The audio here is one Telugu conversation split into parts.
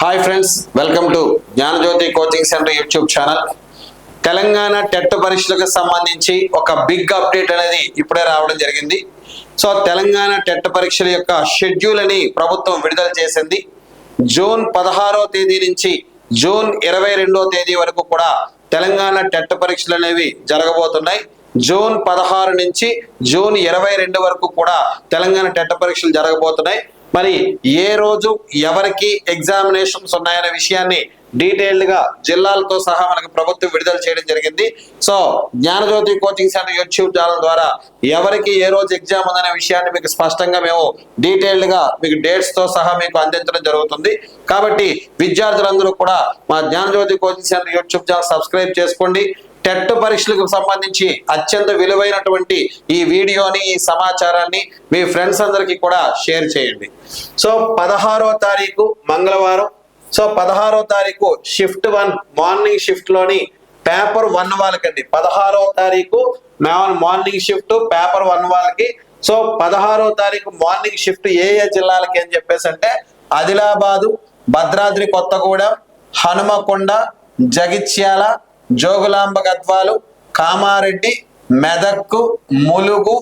Hi friends, welcome to Gnanajyothi coaching centre YouTube channel. Telangana TET పరీక్షలకు సంబంధించి ఒక బిగ్ అప్డేట్ అనేది ఇప్పుడే రావడం జరిగింది. సో తెలంగాణ టెట్ పరీక్షల యొక్క షెడ్యూల్ అని ప్రభుత్వం విడుదల చేసింది. జూన్ 16వ తేదీ నుంచి జూన్ 22వ తేదీ వరకు కూడా తెలంగాణ టెట్ పరీక్షలు అనేవి జరగబోతున్నాయి. జూన్ 16 నుంచి జూన్ 22 వరకు కూడా తెలంగాణ టెట్ పరీక్షలు జరగబోతున్నాయి. మరి ఏ రోజు ఎవరికి ఎగ్జామినేషన్స్ ఉన్నాయనే విషయాన్ని డీటెయిల్డ్ గా జిల్లాలతో సహా మనకు ప్రభుత్వం విడుదల చేయడం జరిగింది. So Gnanajyothi coaching centre YouTube channel ద్వారా ఎవరికి ఏ రోజు ఎగ్జామ్ ఉందనే విషయాన్ని మీకు స్పష్టంగా మేము డీటెయిల్డ్ గా మీకు డేట్స్ తో సహా మీకు అందించడం జరుగుతుంది. కాబట్టి విద్యార్థులందరూ కూడా మా Gnanajyothi coaching centre YouTube channel subscribe చేసుకోండి. టెట్ పరీక్షలకు సంబంధించి అత్యంత విలువైనటువంటి ఈ వీడియోని, ఈ సమాచారాన్ని మీ ఫ్రెండ్స్ అందరికీ కూడా షేర్ చేయండి. సో 16వ తారీఖు మంగళవారం. సో 16వ తారీఖు షిఫ్ట్ 1 మార్నింగ్ షిఫ్ట్ లోని పేపర్ 1 వాళ్ళకండి. 16వ తారీఖు మార్నింగ్ షిఫ్ట్ పేపర్ 1 వాళ్ళకి. సో 16వ తారీఖు మార్నింగ్ షిఫ్ట్ ఏ జిల్లాలకి అని చెప్పేసి అంటే ఆదిలాబాదు, భద్రాద్రి కొత్తగూడెం, హనుమకొండ, జగిత్యాల, జోగులాంబ గద్వాలు, కామారెడ్డి, మెదక్, ములుగు,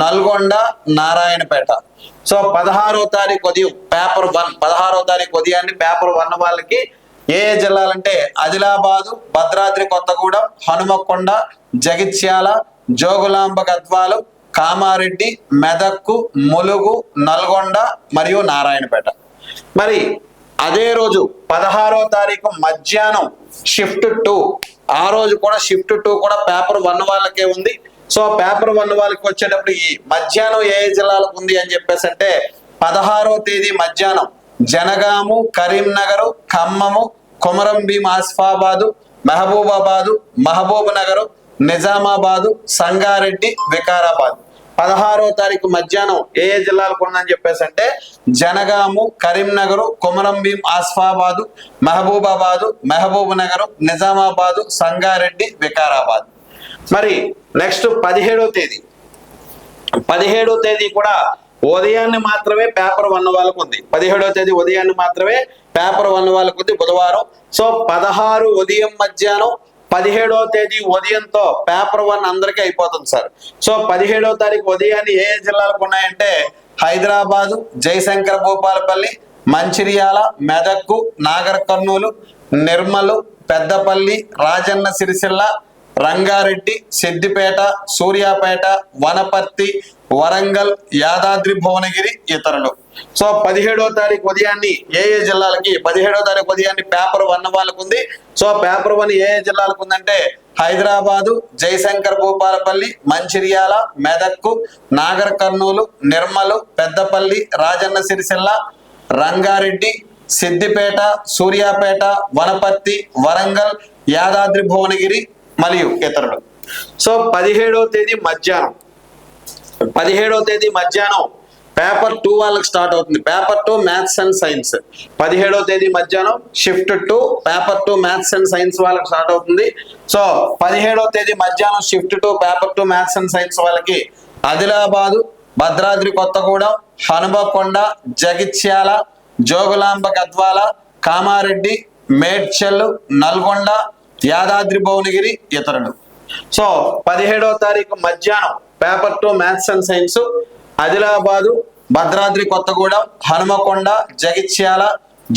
నల్గొండ, నారాయణపేట. సో 16వ తారీఖు ఉదయం పేపర్ 1, 16వ తారీఖు ఉదయాన్ని పేపర్ 1 వాళ్ళకి ఏ జిల్లాలంటే ఆదిలాబాదు, భద్రాద్రి కొత్తగూడెం, హనుమకొండ, జగిత్యాల, జోగులాంబ గద్వాలు, కామారెడ్డి, మెదక్, ములుగు, నల్గొండ మరియు నారాయణపేట. మరి అదే రోజు 16వ తారీఖు మధ్యాహ్నం షిఫ్ట్ 2, ఆ రోజు కూడా షిఫ్ట్ 2 కూడా పేపర్ 1 వాళ్ళకే ఉంది. సో పేపర్ 1 వాళ్ళకి వచ్చేటప్పుడు ఈ మధ్యాహ్నం ఏ జిల్లాలకు ఉంది అని చెప్పేసి అంటే 16వ తేదీ మధ్యాహ్నం జనగాము, కరీంనగర్, ఖమ్మము, కొమరంభీం, ఆసిఫాబాదు, మహబూబాబాదు, మహబూబ్ నగర్, నిజామాబాదు, సంగారెడ్డి, వికారాబాద్. 16వ తారీఖు మధ్యాహ్నం ఏ జిల్లాలకు ఉందని చెప్పేసి అంటే జనగాము, కరీంనగర్, కొమరంభీం, ఆసిఫాబాదు, మహబూబాబాదు, మహబూబ్ నగర్, నిజామాబాదు, సంగారెడ్డి, వికారాబాద్. మరి నెక్స్ట్ 17వ తేదీ కూడా ఉదయాన్ని మాత్రమే పేపర్ 1 వాళ్ళకు ఉంది. 17వ తేదీ ఉదయాన్ని మాత్రమే పేపర్ 1 వాళ్ళకు ఉంది, బుధవారం. సో 16 ఉదయం మధ్యాహ్నం, 17వ తేదీ ఉదయంతో పేపర్ 1 అందరికీ అయిపోతుంది సార్. సో 17వ తారీఖు ఉదయాన్ని ఏ జిల్లాలకు ఉన్నాయంటే హైదరాబాదు, జయశంకర్ భూపాలపల్లి, మంచిర్యాల, మెదక్, నాగర్ కర్నూలు, నిర్మల్, పెద్దపల్లి, రాజన్న సిరిసిల్ల, రంగారెడ్డి, సిద్దిపేట, సూర్యాపేట, వనపర్తి, వరంగల్, యాదాద్రి భువనగిరి, ఇతరులు. సో 17వ తారీఖు ఉదయాన్ని ఏ జిల్లాలకి 17వ తారీఖు ఉదయాన్ని పేపర్ 1 వాళ్ళకు ఉంది. సో పేపర్ 1 ఏ జిల్లాలకు ఉందంటే హైదరాబాదు, జయశంకర్ భూపాలపల్లి, మంచిర్యాల, మెదక్, నాగర్ కర్నూలు, నిర్మల్, పెద్దపల్లి, రాజన్న సిరిసిల్ల, రంగారెడ్డి, సిద్దిపేట, సూర్యాపేట, వనపర్తి, వరంగల్, యాదాద్రి భువనగిరి మరియు ఇతరులు. సో 17వ తేదీ మధ్యాహ్నం పేపర్ 2 వాళ్ళకి స్టార్ట్ అవుతుంది. Paper 2 maths and science. 17వ తేదీ మధ్యాహ్నం shift 2 paper 2 maths and science వాళ్ళకి స్టార్ట్ అవుతుంది. సో 17వ తేదీ మధ్యాహ్నం shift 2 paper 2 maths and science వాళ్ళకి ఆదిలాబాదు, భద్రాద్రి కొత్తగూడెం, హనుమకొండ, జగిత్యాల, జోగులాంబ గద్వాల, కామారెడ్డి, మేడ్చల్, నల్గొండ, యాదాద్రి భువనగిరి, ఇతరులు. సో 17వ తారీఖు మధ్యాహ్నం paper 2 maths and science Adilabad, Bhadradri Kothagudem, Hanumakonda, Jagtial,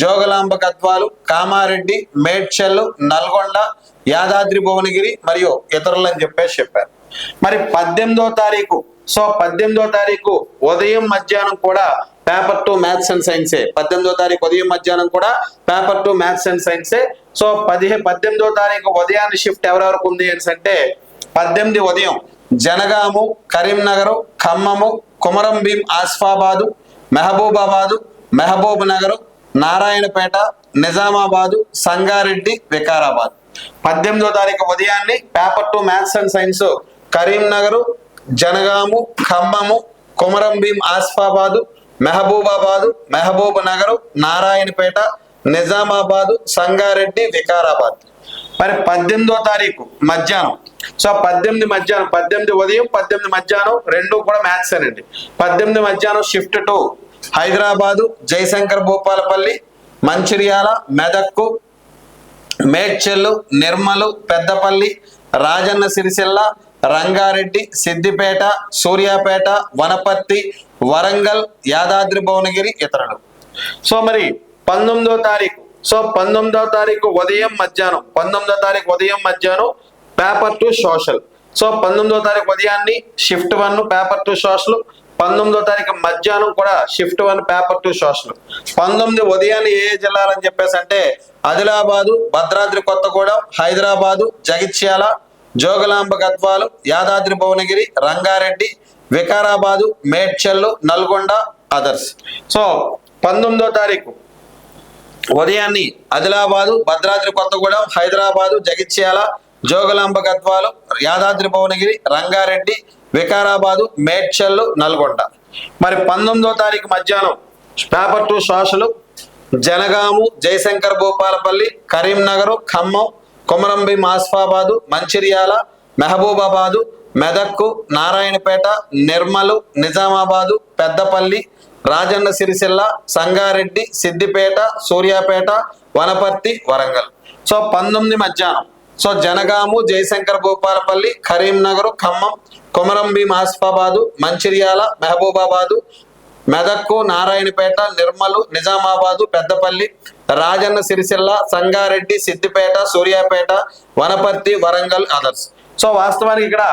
Jogulamba Gadwal, Kamareddy, Medchal, Nalgonda, Yadadri Bhuvanagiri మరియు ఇతరులు అని చెప్పారు. మరి 18వ తారీఖు, సో 18వ తారీఖు ఉదయం మధ్యాహ్నం కూడా పేపర్ 2 మ్యాథ్స్ అండ్ సైన్సే. 18వ తారీఖు ఉదయం మధ్యాహ్నం కూడా పేపర్ 2 మ్యాథ్స్ అండ్ సైన్సే. సో 18వ తారీఖు ఉదయాన్ని షిఫ్ట్ ఎవరెవరికి ఉంది అని అంటే 18 ఉదయం జనగాము, కరీంనగర్, ఖమ్మము, కొమరంభీం, ఆసిఫాబాదు, మహబూబాబాదు, మహబూబ్ నగర్, నారాయణపేట, నిజామాబాదు, సంగారెడ్డి, వికారాబాద్. 18వ తారీఖు ఉదయాన్ని paper 2 maths and science Karimnagar, Jangaon, Khammam, Komaram Bheem, Asifabad, Mahabubabad, Mahabubnagar, Narayanpet, Nizamabad, Sangareddy, Vikarabad. మరి 18వ తారీఖు మధ్యాహ్నం, సో 18 ఉదయం 18 మధ్యాహ్నం రెండు కూడా మ్యాథ్స్ అనండి. 18 మధ్యాహ్నం షిఫ్ట్ 2 హైదరాబాదు, జయశంకర్ భూపాలపల్లి, మంచిర్యాల, మెదక్కు, మేడ్చల్, నిర్మల్, పెద్దపల్లి, రాజన్న సిరిసిల్ల, రంగారెడ్డి, సిద్దిపేట, సూర్యాపేట, వనపర్తి, వరంగల్, యాదాద్రి భువనగిరి ఇతరులు. సో మరి 19వ తారీఖు, సో 19వ తారీఖు ఉదయం మధ్యాహ్నం పేపర్ టు సోషల్. సో 19వ తారీఖు ఉదయాన్ని షిఫ్ట్ 1 పేపర్ టు సోషల్, 19వ తారీఖు మధ్యాహ్నం కూడా షిఫ్ట్ 1 పేపర్ టు సోషల్. 19 ఉదయాన్ని ఏ జిల్లాలని చెప్పేసి అంటే ఆదిలాబాదు, భద్రాద్రి కొత్తగూడెం, హైదరాబాదు, జగిత్యాల, జోగులాంబ గద్వాలు, యాదాద్రి భువనగిరి, రంగారెడ్డి, వికారాబాదు, మేడ్చల్, నల్గొండ అదర్స్. సో 19వ తారీఖు ఉదయాన్ని ఆదిలాబాదు, భద్రాద్రి కొత్తగూడెం, హైదరాబాదు, జగిత్యాల, జోగులాంబ గద్వాలు, యాదాద్రి భువనగిరి, రంగారెడ్డి, వికారాబాదు, మేడ్చల్, నల్గొండ. మరి 19వ తారీఖు మధ్యాహ్నం paper two social Jangaon, Jayashankar Bhupalpally, Karimnagar, Khammam, Komaram Bheem Asifabad, Mancherial, Mahabubabad, Medak, Narayanpet, Nirmal, Nizamabad, Peddapalli, Rajanna Sircilla, Sangareddy, Siddipet, Suryapet, Wanaparthy, Warangal. So 19 మధ్యాహ్నం so Jangaon, Jayashankar Bhupalpally, Karimnagar, Khammam, Komaram Bheem Asifabad, Mancherial, Mahabubabad, Medak, Narayanpet, Nirmal, Nizamabad, Peddapalli, Rajanna Sircilla, Sangareddy, Siddipet, Suryapet, Wanaparthy, Warangal others. So వాస్తవానికి ఇక్కడ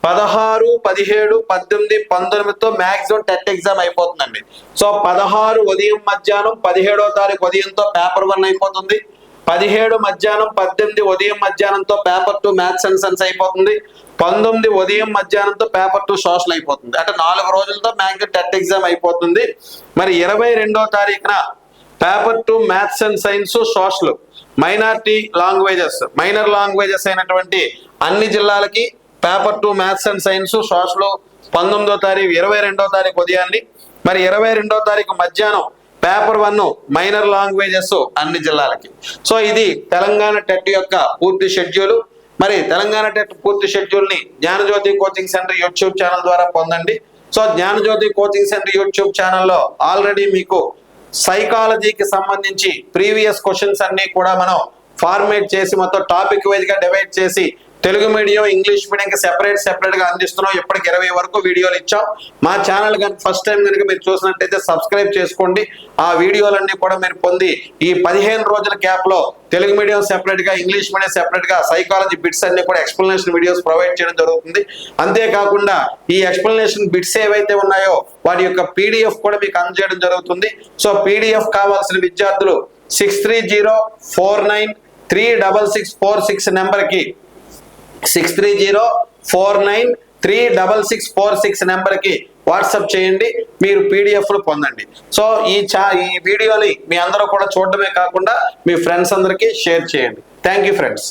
16, 17, 18, 19తో మ్యాక్సిమం టెట్ ఎగ్జామ్ అయిపోతుందండి. సో 16 ఉదయం మధ్యాహ్నం, 17వ తారీఖు ఉదయంతో పేపర్ 1 అయిపోతుంది. 17 మధ్యాహ్నం, 18 ఉదయం మధ్యాహ్నంతో పేపర్ 2 మ్యాథ్స్ అండ్ సైన్స్ అయిపోతుంది. 19 ఉదయం మధ్యాహ్నంతో పేపర్ 2 సోషల్ అయిపోతుంది. అంటే 4 రోజులతో మ్యాక్సిమం టెట్ ఎగ్జామ్ అయిపోతుంది. మరి 22వ తారీఖున paper 2 maths and science social minority languages, minor languages అయినటువంటి అన్ని జిల్లాలకి paper 2 maths and science social 19వ తారీఖు 22వ తారీఖు ఉదయాన్ని. మరి 22వ తారీఖు మధ్యాహ్నం పేపర్ 1 మైనర్ లాంగ్వేజెస్ అన్ని జిల్లాలకి. సో ఇది తెలంగాణ టెట్ యొక్క పూర్తి షెడ్యూల్. మరి తెలంగాణ టెట్ పూర్తి షెడ్యూల్ ని Gnanajyothi coaching centre YouTube channel ద్వారా పొందండి. So Gnanajyothi coaching centre YouTube ఛానల్లో ఆల్రెడీ మీకు సైకాలజీకి సంబంధించి ప్రీవియస్ క్వశ్చన్స్ అన్ని కూడా మనం ఫార్మేట్ చేసి మొత్తం టాపిక్ వైజ్ గా డివైడ్ చేసి Telugu medium, English medium separate గా అందిస్తున్నాం. ఇప్పటికి 20 వరకు వీడియోలు ఇచ్చాం. మా ఛానల్ కనుక ఫస్ట్ టైం కనుక మీరు చూసినట్టయితే సబ్స్క్రైబ్ చేసుకోండి. ఆ వీడియోలన్నీ కూడా మీరు పొంది ఈ 15 రోజుల గ్యాప్ లో తెలుగు మీడియం సెపరేట్ గా, ఇంగ్లీష్ మీడియం సెపరేట్ గా సైకాలజీ బిట్స్ అన్ని కూడా ఎక్స్ప్లెనేషన్ వీడియోస్ ప్రొవైడ్ చేయడం జరుగుతుంది. అంతేకాకుండా ఈ ఎక్స్ప్లెనేషన్ బిట్స్ ఏవైతే ఉన్నాయో వాటి యొక్క PDF కూడా మీకు అందజేయడం జరుగుతుంది. సో PDF కావాల్సిన విద్యార్థులు 630493664 నెంబర్కి 630493664 నెంబర్కి వాట్సాప్ చేయండి. మీరు PDFలు పొందండి. సో ఈ వీడియోని మీ అందరూ కూడా చూడడమే కాకుండా మీ ఫ్రెండ్స్ అందరికీ షేర్ చేయండి. Thank you friends.